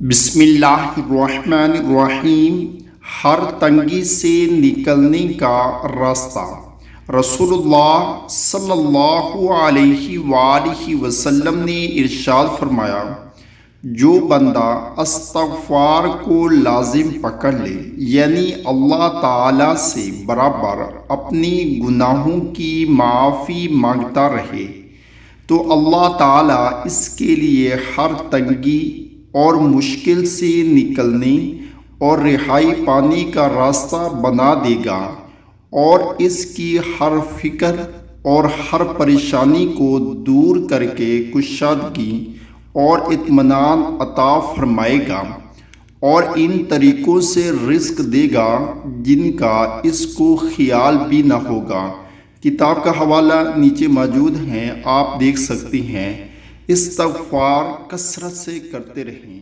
بسم اللہ الرحمن الرحیم۔ ہر تنگی سے نکلنے کا راستہ۔ رسول اللہ صلی اللہ علیہ وآلہ وسلم نے ارشاد فرمایا، جو بندہ استغفار کو لازم پکڑ لے، یعنی اللہ تعالیٰ سے برابر اپنی گناہوں کی معافی مانگتا رہے، تو اللہ تعالیٰ اس کے لیے ہر تنگی اور مشکل سے نکلنے اور رہائی پانے کا راستہ بنا دے گا، اور اس کی ہر فکر اور ہر پریشانی کو دور کر کے کشادگی اور اطمینان عطا فرمائے گا، اور ان طریقوں سے رزق دے گا جن کا اس کو خیال بھی نہ ہوگا۔ کتاب کا حوالہ نیچے موجود ہیں، آپ دیکھ سکتے ہیں۔ استغفار کثرت سے کرتے رہیں۔